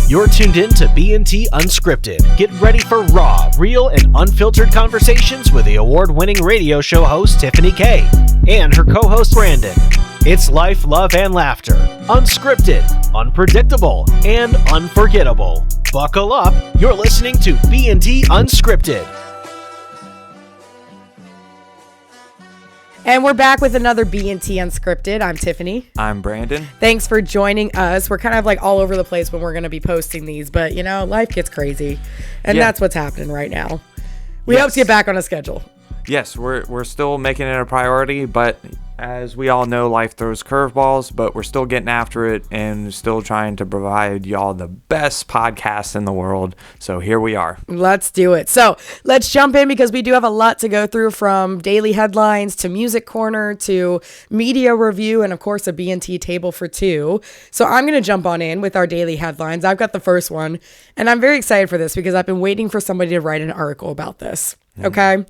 You're tuned in to B&T Unscripted. Get ready for raw, real, and unfiltered conversations with the award-winning radio show host Tiffany K and her co-host Brandon. It's life, love, and laughter. Unscripted, unpredictable, and unforgettable. Buckle up. You're listening to B&T Unscripted. And we're back with another B&T Unscripted. I'm Tiffany. I'm Brandon. Thanks for joining us. We're kind of like all over the place when we're going to be posting these, but you know, life gets crazy. And that's what's happening right now. We hope to get back on a schedule. Yes, we're still making it a priority, but as we all know, life throws curveballs, but we're still getting after it and still trying to provide y'all the best podcast in the world. So here we are. Let's do it. So let's jump in because we do have a lot to go through, from daily headlines to music corner to media review and of course a B&T table for two. So I'm going to jump on in with our daily headlines. I've got the first one and I'm very excited for this because I've been waiting for somebody to write an article about this. Okay.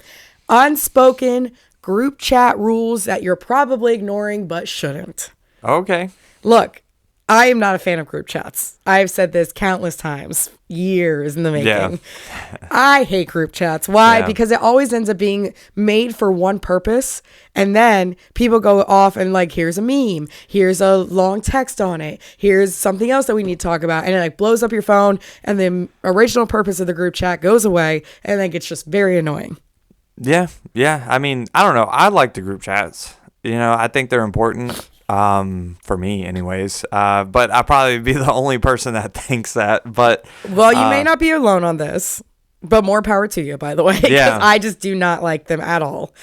Unspoken group chat rules that you're probably ignoring but shouldn't. Okay. Look, I am not a fan of group chats. I've said this countless times, years in the making. Yeah. I hate group chats. Why? Yeah. Because it always ends up being made for one purpose, and then people go off and like, here's a meme, here's a long text on it, here's something else that we need to talk about, and it like blows up your phone, and the original purpose of the group chat goes away, and then it's just very annoying. Yeah. I mean, I don't know. I like the group chats. You know, I think they're important, for me anyways. But I'll probably be the only person that thinks that. But well, you may not be alone on this, but more power to you, by the way. Yeah. I just do not like them at all.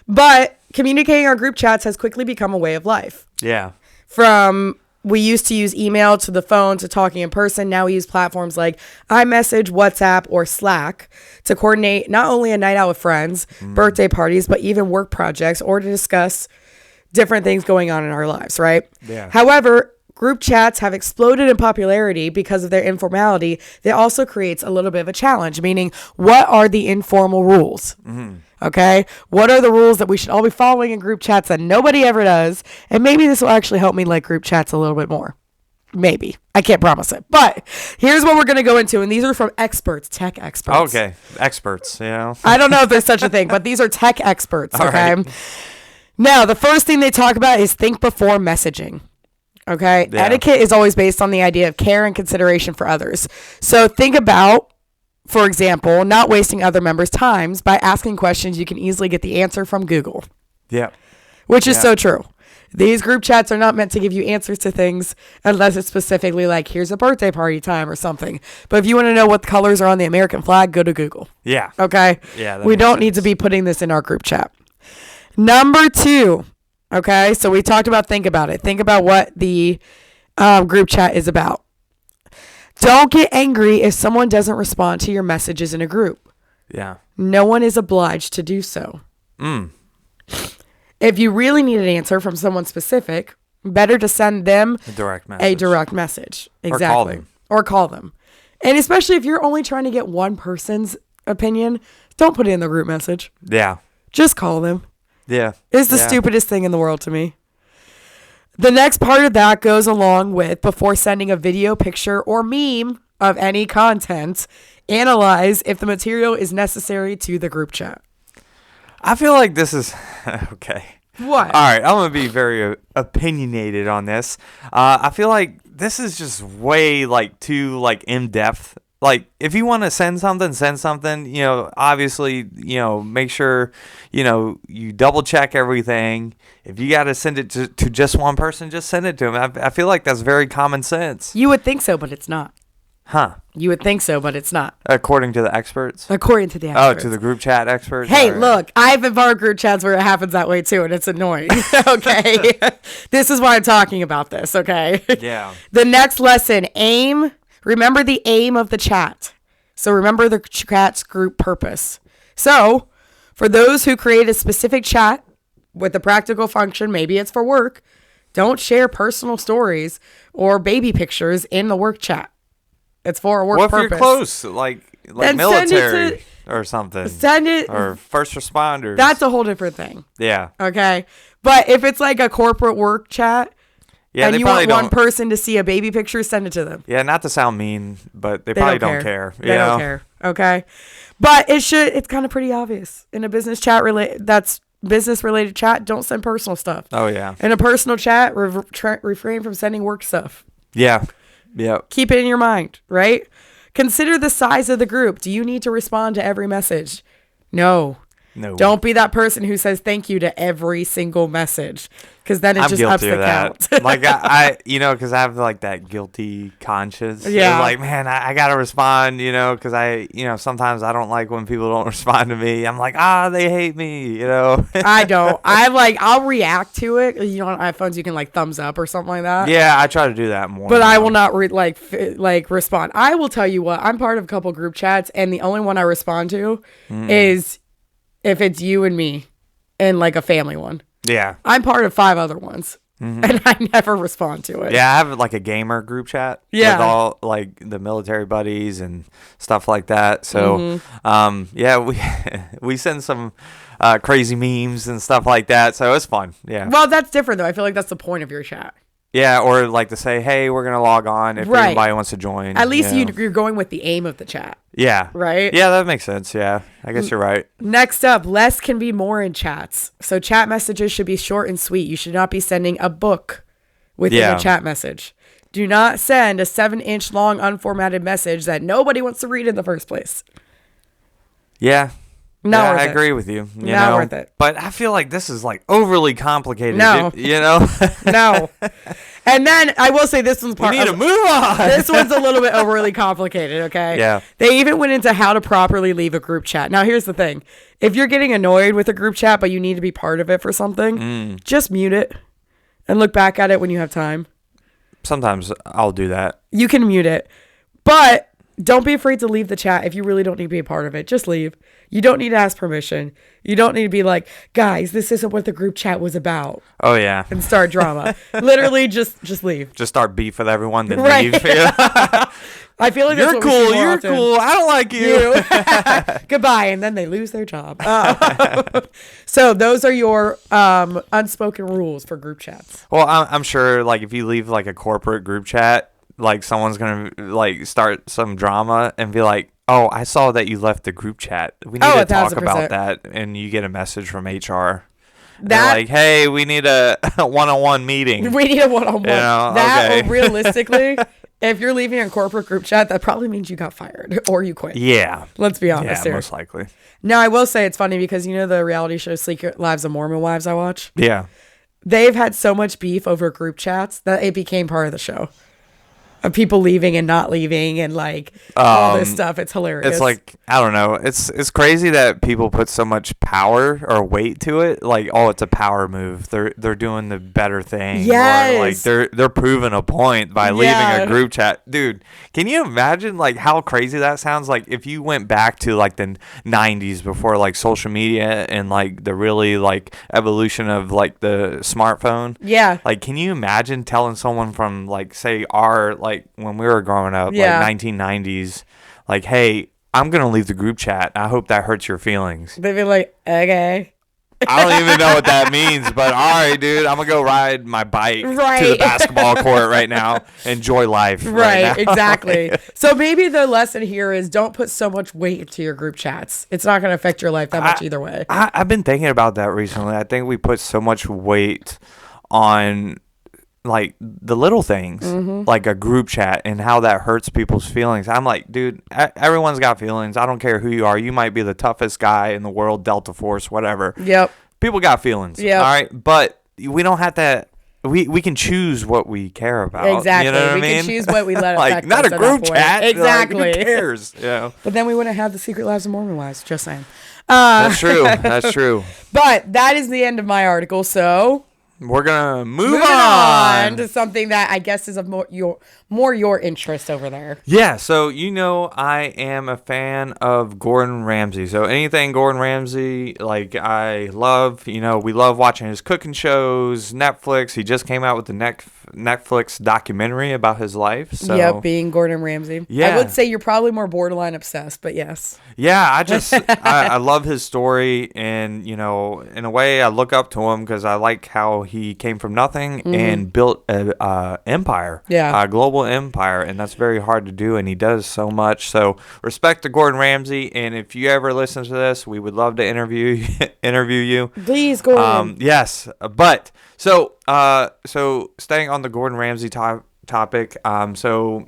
But communicating our group chats has quickly become a way of life. Yeah. From we used to use email to the phone to talking in person. Now we use platforms like iMessage, WhatsApp, or Slack to coordinate not only a night out with friends, birthday parties, but even work projects or to discuss different things going on in our lives, right? Yeah. However, group chats have exploded in popularity because of their informality. That also creates a little bit of a challenge, meaning what are the informal rules? Okay, what are the rules that we should all be following in group chats that nobody ever does? And maybe this will actually help me like group chats a little bit more. Maybe. I can't promise it. But here's what we're going to go into. And these are from experts, tech experts. Okay, experts, you know. I don't know if there's such a thing, but these are tech experts, okay? Right. Now, the first thing they talk about is think before messaging. Okay? Yeah. Etiquette is always based on the idea of care and consideration for others. So think about, for example, not wasting other members' times by asking questions you can easily get the answer from Google. Yeah. Which is so true. These group chats are not meant to give you answers to things unless it's specifically like, here's a birthday party time or something. But if you want to know what the colors are on the American flag, go to Google. Yeah. Okay? Yeah. We don't need to be putting this in our group chat. Number 2. Okay? So we talked about think about it. Think about what the group chat is about. Don't get angry if someone doesn't respond to your messages in a group. Yeah. No one is obliged to do so. If you really need an answer from someone specific, better to send them a direct message. Exactly. Or call them. And especially if you're only trying to get one person's opinion, don't put it in the group message. Yeah. Just call them. Yeah. It's the stupidest thing in the world to me. The next part of that goes along with, before sending a video, picture, or meme of any content, analyze if the material is necessary to the group chat. I feel like this is okay. What? All right, I'm gonna be very opinionated on this. I feel like this is just way like too like in depth. Like, if you want to send something. You know, obviously, you know, make sure you double check everything. If you got to send it to just one person, just send it to them. I feel like that's very common sense. You would think so, but it's not. Huh? You would think so, but it's not. According to the experts? According to the experts. Oh, to the group chat experts? Hey, look, I've been part of group chats where it happens that way too, and it's annoying. Okay? This is why I'm talking about this, okay? Yeah. The next lesson, aim. Remember the aim of the chat. So remember the chat's group purpose. So for those who create a specific chat with a practical function, maybe it's for work, don't share personal stories or baby pictures in the work chat. It's for a work purpose. What if you're close, like military or something? Send it. Or first responders. That's a whole different thing. Yeah. Okay. But if it's like a corporate work chat, Yeah, and they you probably want one don't. person to see a baby picture, send it to them. Yeah, not to sound mean, but they probably don't care. They don't care. Okay. But it's kind of pretty obvious. In a business chat that's business related chat, don't send personal stuff. Oh, yeah. In a personal chat, refrain from sending work stuff. Yeah. Yeah. Keep it in your mind, right? Consider the size of the group. Do you need to respond to every message? No. Don't be that person who says thank you to every single message, because then it just ups the count. Like I because I have like that guilty conscience. Yeah. Like, man, I gotta respond. Because sometimes I don't like when people don't respond to me. I'm like, they hate me. I don't. I'll react to it. On iPhones you can like thumbs up or something like that. Yeah, I try to do that more. But now. I will not respond. I will tell you what. I'm part of a couple group chats, and the only one I respond to is if it's you and me and like a family one. Yeah. I'm part of 5 other ones. And I never respond to it. Yeah, I have like a gamer group chat with all like the military buddies and stuff like that. So, we send some crazy memes and stuff like that. So it's fun. Yeah. Well, that's different though. I feel like that's the point of your chat. Yeah, or like to say, hey, we're gonna log on if anybody wants to join. At least you're going with the aim of the chat. Yeah. Right? Yeah, that makes sense. Yeah, I guess you're right. Next up, less can be more in chats. So chat messages should be short and sweet. You should not be sending a book within a chat message. Do not send a 7-inch long unformatted message that nobody wants to read in the first place. Yeah. Not worth I it. agree with you. Not worth it. But I feel like this is like overly complicated. No. No. And then I will say this one's we need to move on. This one's a little bit overly complicated, okay? Yeah. They even went into how to properly leave a group chat. Now, here's the thing. If you're getting annoyed with a group chat, but you need to be part of it for something, just mute it and look back at it when you have time. Sometimes I'll do that. You can mute it. But don't be afraid to leave the chat if you really don't need to be a part of it. Just leave. You don't need to ask permission. You don't need to be like, guys, this isn't what the group chat was about. Oh, yeah. And start drama. Literally, just leave. Just start beef with everyone, then Right. leave. I feel like that's You're what we see cool. more You're often. cool. I don't like you. Goodbye. And then they lose their job. So those are your unspoken rules for group chats. Well, I'm sure, like, if you leave, like, a corporate group chat, like, someone's going to, like, start some drama and be like, oh, I saw that you left the group chat. We need to talk 1,000%. about that. And you get a message from HR. That, they're like, hey, we need a one-on-one meeting. We need a one-on-one. Okay. Or realistically, if you're leaving a corporate group chat, that probably means you got fired or you quit. Yeah. Let's be honest here. Most likely. Now, I will say it's funny because the reality show Secret Lives of Mormon Wives I watch? Yeah. They've had so much beef over group chats that it became part of the show. Of people leaving and not leaving and like all this stuff. It's hilarious. It's like, I don't know. It's crazy that people put so much power or weight to it. Like, oh, it's a power move. They're doing the better thing. Yes. Or like they're proving a point by leaving a group chat. Dude, can you imagine like how crazy that sounds? Like if you went back to like the 90s before like social media and like the really like evolution of like the smartphone. Yeah. Like, can you imagine telling someone from like say our like when we were growing up, like 1990s, like, hey, I'm gonna leave the group chat. I hope that hurts your feelings. They'd be like, okay. I don't even know what that means, but all right, dude, I'm gonna go ride my bike to the basketball court right now. Enjoy life. Right, exactly. So maybe the lesson here is don't put so much weight into your group chats. It's not gonna affect your life that much either way. I've been thinking about that recently. I think we put so much weight on like the little things, like a group chat and how that hurts people's feelings. I'm like, dude, everyone's got feelings. I don't care who you are. You might be the toughest guy in the world, Delta Force, whatever. Yep. People got feelings. Yep. All right. But we don't have to, we can choose what we care about. Exactly. You know what I mean? We can choose what we let like, affect not us a at group that point. chat. Exactly. Like, who cares? Yeah. But then we wouldn't have the Secret Lives of Mormon Wives. Just saying. That's true. That's true. But that is the end of my article. So we're gonna move on to something that I guess is of more your interest over there. Yeah, so I am a fan of Gordon Ramsay. So anything Gordon Ramsay, like I love. We love watching his cooking shows, Netflix. He just came out with the Netflix documentary about his life. So yep, being Gordon Ramsay. Yeah. I would say you're probably more borderline obsessed, but yes. Yeah, I love his story, and in a way I look up to him because I like how he came from nothing and built a empire, a global empire, and that's very hard to do, and he does so much. So respect to Gordon Ramsay, and if you ever listen to this, we would love to interview you. Please, Gordon. Yes, but so staying on the Gordon Ramsay topic, so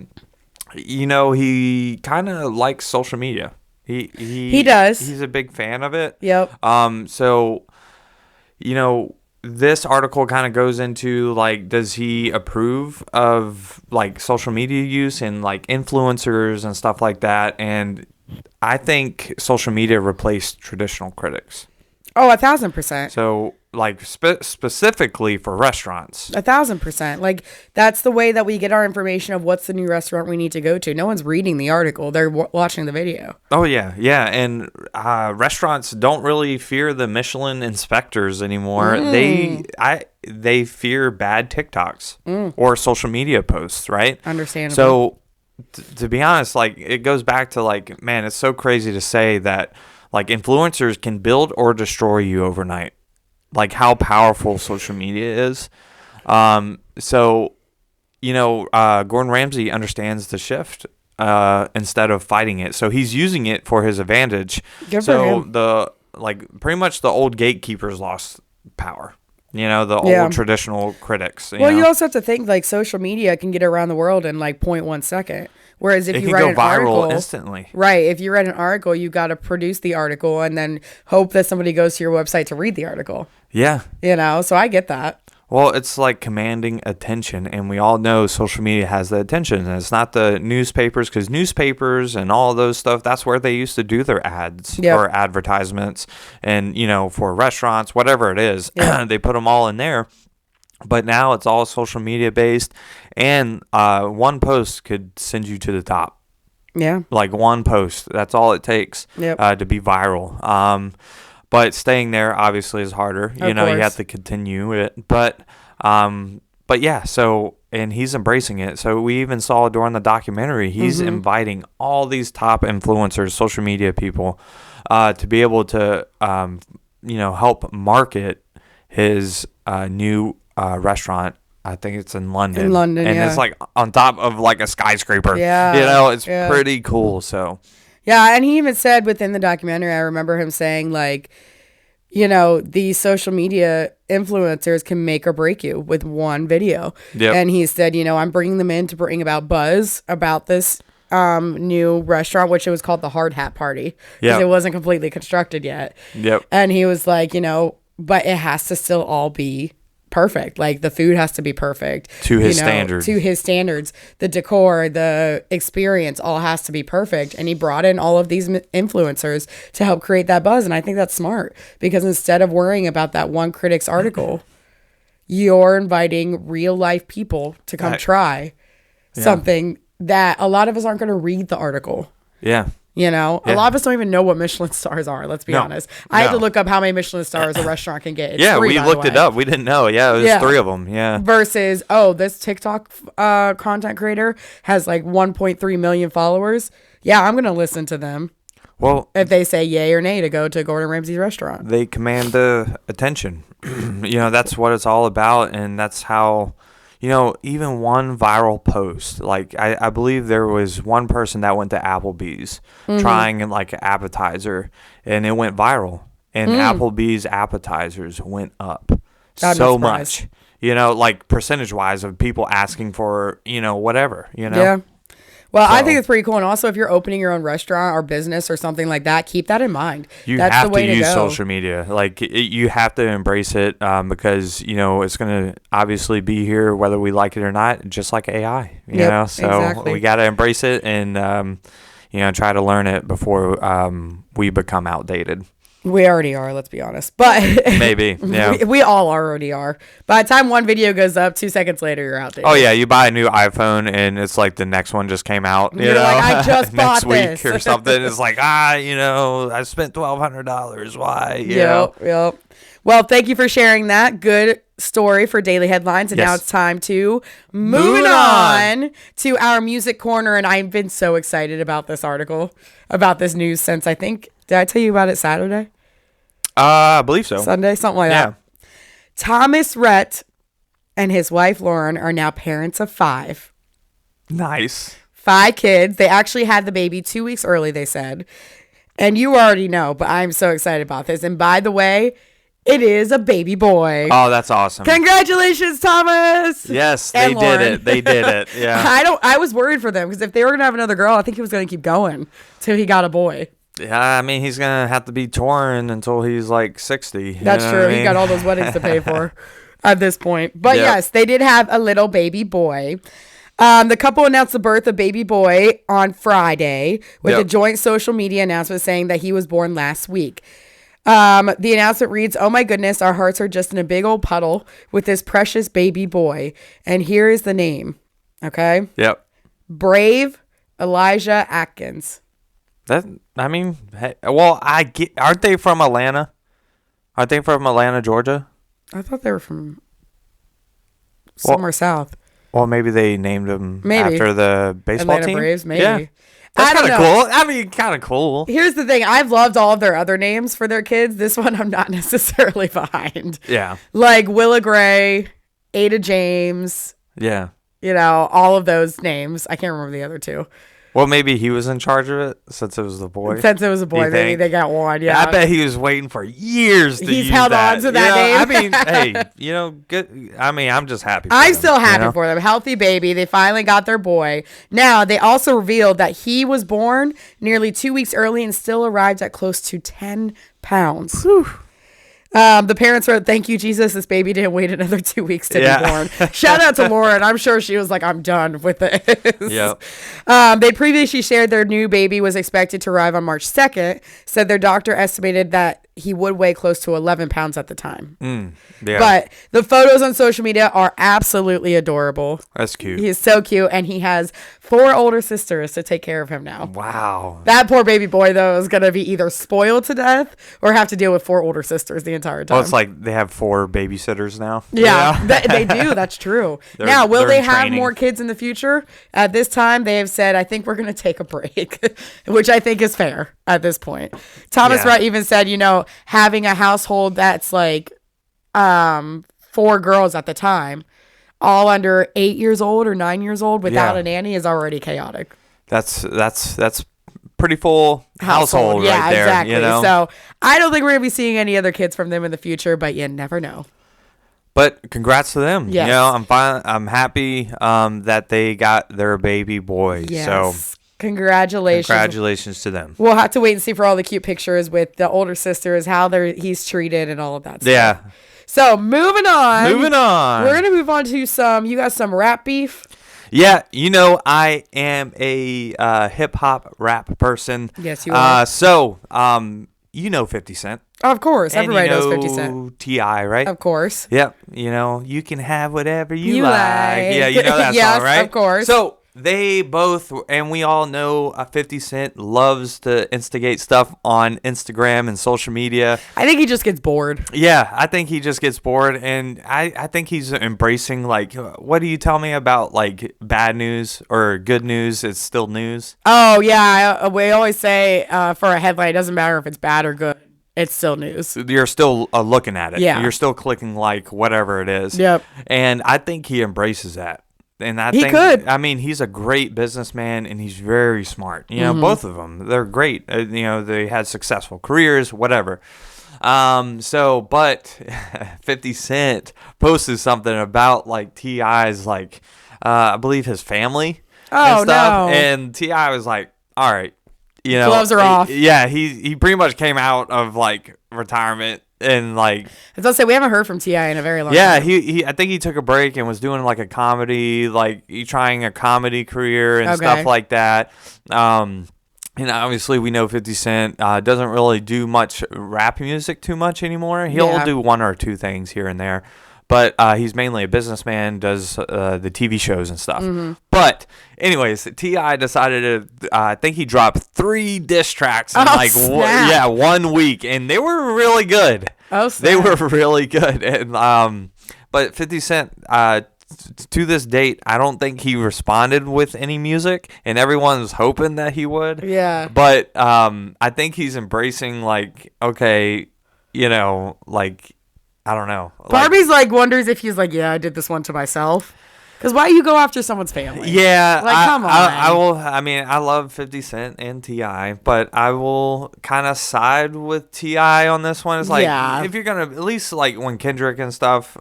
he kind of likes social media. He does. He's a big fan of it. Yep. So, this article kind of goes into like, does he approve of like social media use and like influencers and stuff like that? And I think social media replaced traditional critics. Oh, 1,000%. So like specifically for restaurants. 1,000%. Like that's the way that we get our information of what's the new restaurant we need to go to. No one's reading the article; they're watching the video. Oh yeah, and restaurants don't really fear the Michelin inspectors anymore. They fear bad TikToks or social media posts, right? Understandable. So to be honest, like it goes back to like, man, it's so crazy to say that like influencers can build or destroy you overnight. Like how powerful social media is. Gordon Ramsay understands the shift instead of fighting it. So he's using it for his advantage. Good for him. Pretty much the old gatekeepers lost power. The old traditional critics. You also have to think like social media can get around the world in like 0.1 second. Whereas if you write an article instantly. Right. If you write an article, you got to produce the article and then hope that somebody goes to your website to read the article. Yeah. So I get that. Well, it's like commanding attention, and we all know social media has the attention, and it's not the newspapers, because newspapers and all those stuff, that's where they used to do their ads or advertisements, and, for restaurants, whatever it is, they put them all in there. But now it's all social media based, and one post could send you to the top. Yeah. Like one post. That's all it takes to be viral. But staying there obviously is harder. You have to continue it. But yeah, so, and he's embracing it. So we even saw during the documentary, he's inviting all these top influencers, social media people, to be able to, help market his new restaurant. I think it's in London. And it's like on top of like a skyscraper. Yeah. It's pretty cool. So yeah, and he even said within the documentary, I remember him saying like, these social media influencers can make or break you with one video. Yep. And he said, I'm bringing them in to bring about buzz about this new restaurant, which it was called the Hard Hat Party, because it wasn't completely constructed yet. Yep. And he was like, but it has to still all be perfect. Like the food has to be perfect to his standards. The decor, the experience, all has to be perfect. And he brought in all of these influencers to help create that buzz. And I think that's smart, because instead of worrying about that one critic's article, you're inviting real life people to come try something that a lot of us aren't going to read the article. Yeah. A lot of us don't even know what Michelin stars are. Let's be honest. I had to look up how many Michelin stars a restaurant can get. It's 3, we looked it up. We didn't know. Yeah, it was 3 of them. Yeah. Versus, this TikTok content creator has like 1.3 million followers. Yeah, I'm going to listen to them. Well, if they say yay or nay to go to Gordon Ramsay's restaurant. They command the attention. That's what it's all about. And that's how... even one viral post, like I believe there was one person that went to Applebee's trying like an appetizer, and it went viral, and Applebee's appetizers went up so much, like percentage wise of people asking for, whatever, Yeah. Well, I think it's pretty cool. And also, if you're opening your own restaurant or business or something like that, keep that in mind. That's have the way to use social media. Like, you have to embrace it because, it's going to obviously be here whether we like it or not, just like AI. You know? So exactly. We got to embrace it and, try to learn it before we become outdated. We already are, let's be honest. But maybe, yeah. We all already are. By the time one video goes up, 2 seconds later, you're out there. Oh, yeah. You buy a new iPhone, and it's like the next one just came out. You're like, I just bought next week or something. It's like, I spent $1,200. Why? Yep. Well, thank you for sharing that. Good story for Daily Headlines. And now it's time to moving on to our music corner. And I've been so excited about this article, about this news since did I tell you about it Saturday? I believe so. Sunday, something like that. Thomas Rhett and his wife Lauren are now parents of 5. Nice. 5 kids. They actually had the baby 2 weeks early, they said. And you already know, but I'm so excited about this. And by the way, it is a baby boy. Oh, that's awesome. Congratulations, Thomas. Yes, they did it. They did it. Yeah. I was worried for them because if they were going to have another girl, I think he was going to keep going till he got a boy. Yeah, I mean, he's going to have to be touring until he's like 60. That's true. He got all those weddings to pay for at this point. But yes, they did have a little baby boy. The couple announced the birth of baby boy on Friday with a joint social media announcement saying that he was born last week. The announcement reads, "Oh my goodness, our hearts are just in a big old puddle with this precious baby boy. And here is the name." Okay? Yep. Brave Elijah Atkins. Aren't they from Atlanta? Aren't they from Atlanta, Georgia? I thought they were from somewhere south. Well, maybe they named him after the baseball Atlanta team. Braves, maybe. Yeah. That's kind of cool. I mean, kind of cool. Here's the thing. I've loved all of their other names for their kids. This one I'm not necessarily behind. Yeah. Like Willa Gray, Ada James. Yeah. You know, all of those names. I can't remember the other 2. Well, maybe he was in charge of it since it was the boy. Since it was a boy, maybe they got one. Yeah, I bet he was waiting for years to use that. He's held on to that name. I mean, hey, good. I mean, I'm just happy. I'm still happy for them. Healthy baby. They finally got their boy. Now, they also revealed that he was born nearly 2 weeks early and still arrived at close to 10 pounds. Whew. The parents wrote, "Thank you, Jesus. This baby didn't wait another 2 weeks to be born." Shout out to Lauren. I'm sure she was like, "I'm done with this." Yep. They previously shared their new baby was expected to arrive on March 2nd. Said their doctor estimated that he would weigh close to 11 pounds at the time. Yeah. But the photos on social media are absolutely adorable. That's cute. He's so cute, and he has 4 older sisters to take care of him now. Wow. That poor baby boy, though, is going to be either spoiled to death or have to deal with 4 older sisters the entire time. Well, it's like they have 4 babysitters now. Yeah, they do. That's true. Now, will they have more kids in the future? At this time, they have said, "I think we're going to take a break," which I think is fair at this point. Thomas Wright even said, having a household that's like 4 girls at the time, all under 8 years old or 9 years old without a nanny is already chaotic. That's pretty full household right there. Exactly. You know? So I don't think we're gonna be seeing any other kids from them in the future, but you never know. But congrats to them. Yes. I'm fine. I'm happy that they got their baby boy. Yes. So congratulations to them. We'll have to wait and see for all the cute pictures with the older sisters, how he's treated and all of that stuff. Yeah. So moving on. We're going to move on to you got some rap beef? Yeah, I am a hip-hop rap person. Yes, you are. 50 Cent. Of course. Everybody knows 50 Cent. T.I., right? Of course. Yep. You can have whatever you like. Yeah, you know that song, right? Of course. So they both, and we all know 50 Cent loves to instigate stuff on Instagram and social media. I think he just gets bored. Yeah, I think he just gets bored, and I think he's embracing, like, what do you tell me about, like, bad news or good news? It's still news. Oh, yeah. We always say for a headline, it doesn't matter if it's bad or good. It's still news. You're still looking at it. Yeah. You're still clicking like whatever it is. Yep. And I think he embraces that. And he could. I mean, he's a great businessman and he's very smart. Both of them, they're great. They had successful careers, whatever. But 50 Cent posted something about like T.I.'s like, I believe his family and stuff. No. And T.I. was like, all right. Gloves are off. Yeah, he pretty much came out of like retirement and like. I was gonna say we haven't heard from T.I. in a very long time. Yeah, he I think he took a break and was doing like a comedy, like trying a comedy career and stuff like that. And obviously we know 50 Cent doesn't really do much rap music too much anymore. He'll do 1 or 2 things here and there. But he's mainly a businessman, does the TV shows and stuff. Mm-hmm. But anyways, T.I. decided to, I think he dropped 3 diss tracks in 1 week. And they were really good. Oh, snap. They were really good. And but 50 Cent, to this date, I don't think he responded with any music. And everyone was hoping that he would. Yeah. But I think he's embracing like, okay, like, I don't know. Barbie's like wonders if he's like, yeah, I did this one to myself. Because why you go after someone's family? Yeah, like come on. I will. I mean, I love 50 Cent and T.I., but I will kind of side with T.I. on this one. It's like if you're gonna at least like when Kendrick and stuff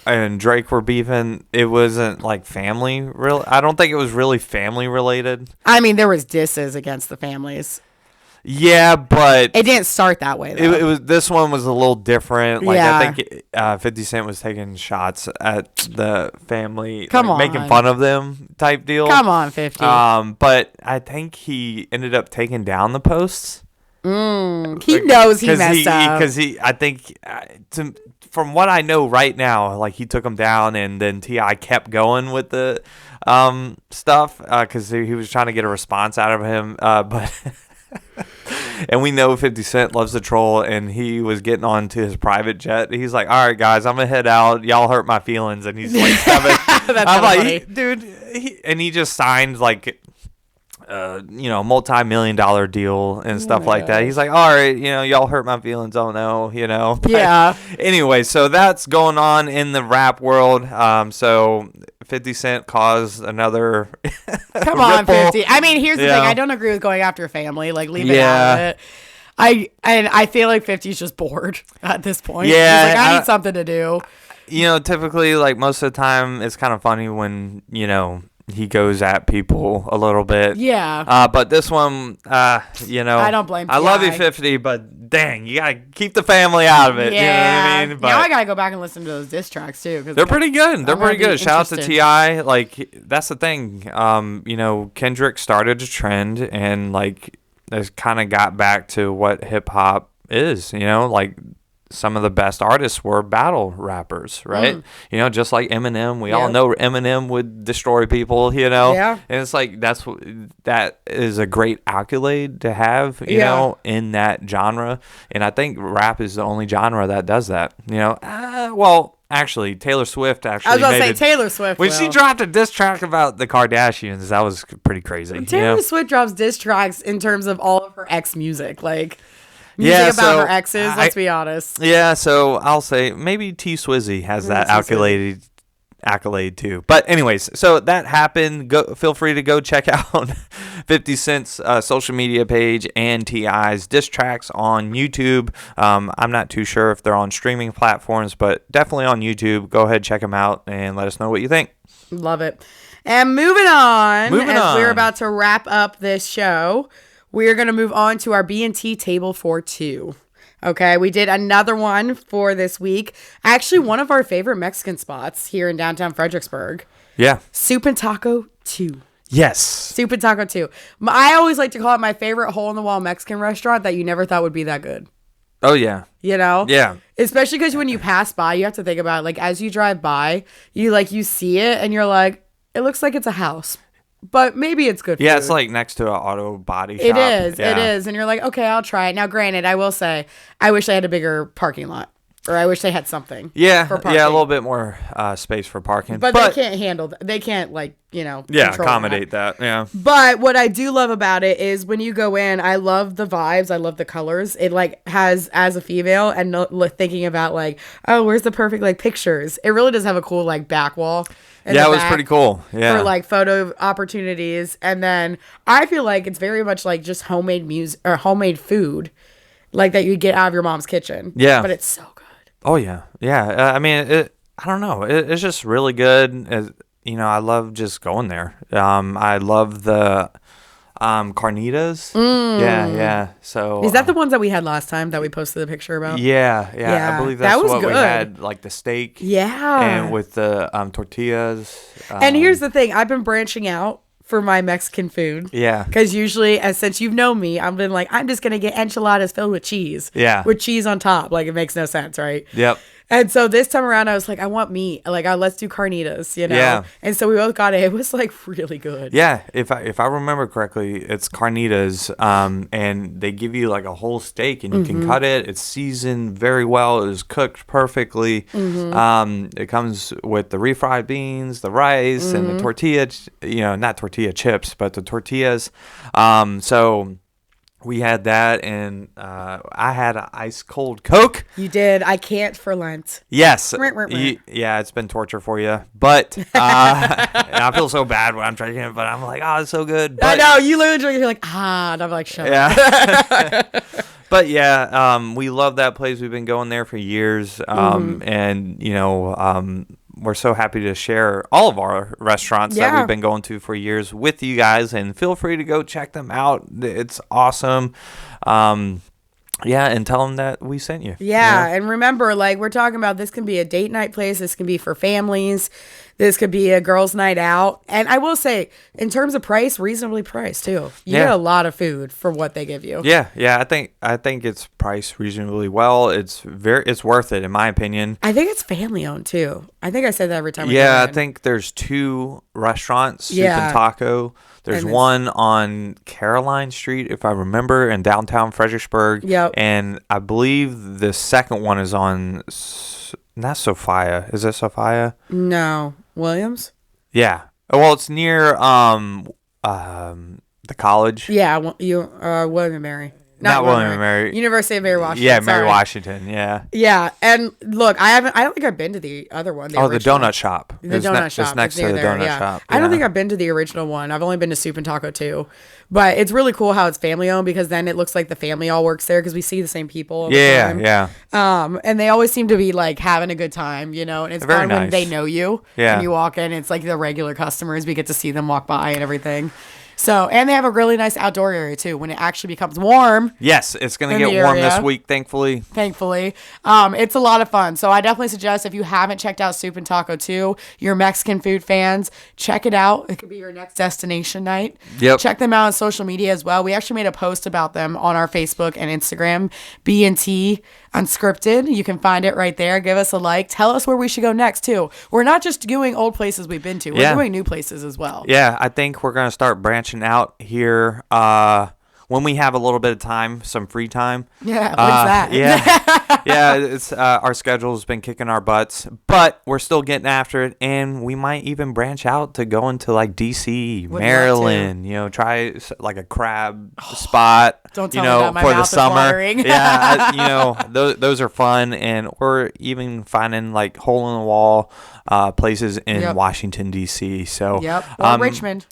and Drake were beefing, it wasn't like family. I don't think it was really family related. I mean, there was disses against the families. Yeah, but it didn't start that way, though. It was this one was a little different. Like I think 50 Cent was taking shots at the family, making fun of them type deal. Come on, 50. But I think he ended up taking down the posts. He knows he messed up. Because I think from what I know right now, like he took them down, and then T.I. kept going with the stuff because he was trying to get a response out of him, but. And we know 50 Cent loves to troll, and he was getting on to his private jet. He's like, all right, guys, I'm going to head out. Y'all hurt my feelings. And he's like, I'm like, funny. Dude. And he just signed like, multi-million-dollar deal and stuff like that. He's like, all right, y'all hurt my feelings. Oh, no, But yeah. Anyway, so that's going on in the rap world. So 50 Cent caused another Come on, 50. I mean, here's the thing. I don't agree with going after family. Like, leave it out of it. I feel like 50's just bored at this point. Yeah. He's like, I need something to do. Typically, like, most of the time, it's kind of funny when, he goes at people a little bit. Yeah. But this one, I don't blame I love you, 50, but dang, you got to keep the family out of it. Yeah. You know what I mean? But now I got to go back and listen to those diss tracks, too. They're pretty good. They're pretty good. Shout out to T.I. Like, that's the thing. Kendrick started a trend and, like, has kind of got back to what hip-hop is, like, some of the best artists were battle rappers, right? Just like Eminem. We all know Eminem would destroy people, Yeah. And it's like that is a great accolade to have, in that genre. And I think rap is the only genre that does that. Actually, Taylor Swift I was going to say Taylor Swift. When she dropped a diss track about the Kardashians, that was pretty crazy. Taylor Swift drops diss tracks in terms of all of her ex music, like. Music about her exes, let's be honest. Yeah, so I'll say maybe T Swizzy has that accolade too. But anyways, so that happened. Feel free to go check out 50 Cent's social media page and T.I.'s diss tracks on YouTube. I'm not too sure if they're on streaming platforms, but definitely on YouTube. Go ahead, check them out, and let us know what you think. Love it. And moving on. We're about to wrap up this show. We're going to move on to our B&T table for two. Okay, we did another one for this week. Actually, one of our favorite Mexican spots here in downtown Fredericksburg. Yeah. Soup and Taco 2. Yes. Soup and Taco 2. I always like to call it my favorite hole-in-the-wall Mexican restaurant that you never thought would be that good. Oh, yeah. Yeah. Especially because when you pass by, you have to think about it. Like, as you drive by, you see it, and you're like, it looks like it's a house. But maybe it's good food. Yeah, it's like next to an auto body shop. It is. And you're like, okay, I'll try it. Now, granted, I will say, I wish they had a bigger parking lot. Or I wish they had something. Yeah, a little bit more space for parking. But they can't handle that. They can't, accommodate that. Yeah. But what I do love about it is when you go in, I love the vibes. I love the colors. It, has, as a female, and thinking about, where's the perfect, pictures. It really does have a cool, back wall. Yeah, it was pretty cool. Yeah. For photo opportunities. And then I feel like it's very much just homemade music or homemade food that you get out of your mom's kitchen. Yeah. But it's so good. Oh, yeah. Yeah. I mean, I don't know. It's just really good. I love just going there. I love the carnitas. Yeah. So is that the ones that we had last time that we posted the picture about? Yeah. I believe that's what good. We had, the steak. Yeah. And with the tortillas. And here's the thing. I've been branching out for my Mexican food. Yeah. Because usually, since you've known me, I've been I'm just going to get enchiladas filled with cheese. Yeah. With cheese on top. It makes no sense, right? Yep. And so this time around, I was like, I want meat. Let's do carnitas, Yeah. And so we both got it. It was really good. Yeah. If I remember correctly, it's carnitas, and they give you a whole steak, and you can cut it. It's seasoned very well. It was cooked perfectly. It comes with the refried beans, the rice, and the tortilla. Not tortilla chips, but the tortillas. So We had that, and I had an ice cold Coke. You did. I can't for Lent. Yes. Yeah, it's been torture for you. But I feel so bad when I'm drinking it, but I'm like, oh, it's so good. But, I know. You literally drink it, you're like, and I'm like, shut up. Yeah. But yeah, we love that place. We've been going there for years. And, we're so happy to share all of our restaurants that we've been going to for years with you guys, and feel free to go check them out. It's awesome. And tell them that we sent you. Yeah, and remember, like we're talking about, this can be a date night place. This can be for families. This could be a girls' night out. And I will say, in terms of price, reasonably priced too. You get a lot of food for what they give you. Yeah. I think it's priced reasonably well. It's worth it in my opinion. I think it's family owned too. I think I say that every time. I think there's 2 restaurants, Soup and Taco. There's one on Caroline Street, if I remember, in downtown Fredericksburg. Yep. And I believe the second one is on, not Sophia. Is it Sophia? No. Williams? Yeah. Well, it's near the college. Yeah. William and Mary. Not William and Mary. University of Mary Washington. Yeah, Mary Washington. Yeah. Yeah, and look, I don't think I've been to the other one. The donut shop. The donut shop. It's next to the donut shop. I don't think I've been to the original one. I've only been to Soup and Taco too. But it's really cool how it's family owned, because then it looks like the family all works there, because we see the same people all the time. Yeah. And they always seem to be like having a good time, and it's fun when they know you. Yeah. And you walk in, it's like the regular customers. We get to see them walk by and everything. So, and they have a really nice outdoor area too. When it actually becomes warm. Yes, it's going to get warm this week, thankfully. It's a lot of fun. So I definitely suggest, if you haven't checked out Soup and Taco 2, you're Mexican food fans, check it out. It could be your next destination night. Yep. Check them out on social media as well. We actually made a post about them on our Facebook and Instagram, B&T Unscripted. You can find it right there. Give us a like. Tell us where we should go next too. We're not just doing old places we've been to. We're doing new places as well. Yeah, I think we're going to start branching out here when we have a little bit of time, some free time. Yeah, what's that? Yeah, it's our schedule's been kicking our butts, but we're still getting after it, and we might even branch out to go into like DC, Maryland. Try like a crab spot. Don't tell me that, my for mouth the summer. Is watering. Those are fun, and we're even finding like hole in the wall places in Washington D.C. So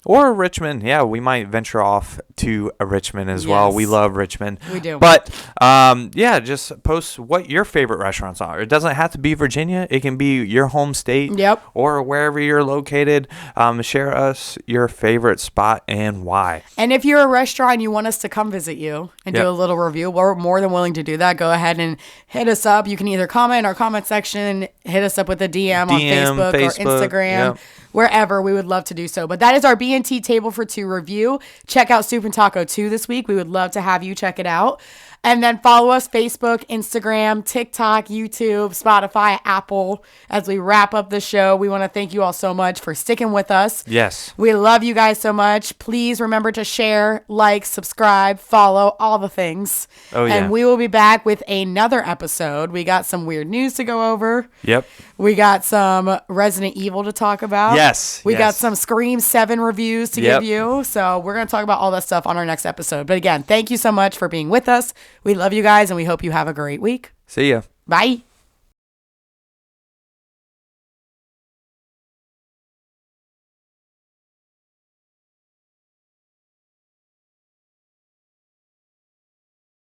or Richmond. Yeah, we might venture off to Richmond as well. We love Richmond. We do. But just post what your favorite restaurants are. It doesn't have to be Virginia. It can be your home state. Yep. Or wherever you're located. Share us your favorite spot and why. And if you're a restaurant and you want us to come visit you and do a little review, we're more than willing to do that. Go ahead and hit us up. You can either comment in our comment section, hit us up with a DM on Facebook or Instagram. Wherever, we would love to do so. But that is our B&T Table for Two review. Check out Soup and Taco 2 this week. We would love to have you check it out. And then follow us Facebook, Instagram, TikTok, YouTube, Spotify, Apple. As we wrap up the show, we want to thank you all so much for sticking with us. Yes. We love you guys so much. Please remember to share, like, subscribe, follow, all the things. Oh, yeah. And we will be back with another episode. We got some weird news to go over. Yep. We got some Resident Evil to talk about. Yes. We got some Scream 7 reviews to give you. So we're going to talk about all that stuff on our next episode. But again, thank you so much for being with us. We love you guys, and we hope you have a great week. See ya. Bye.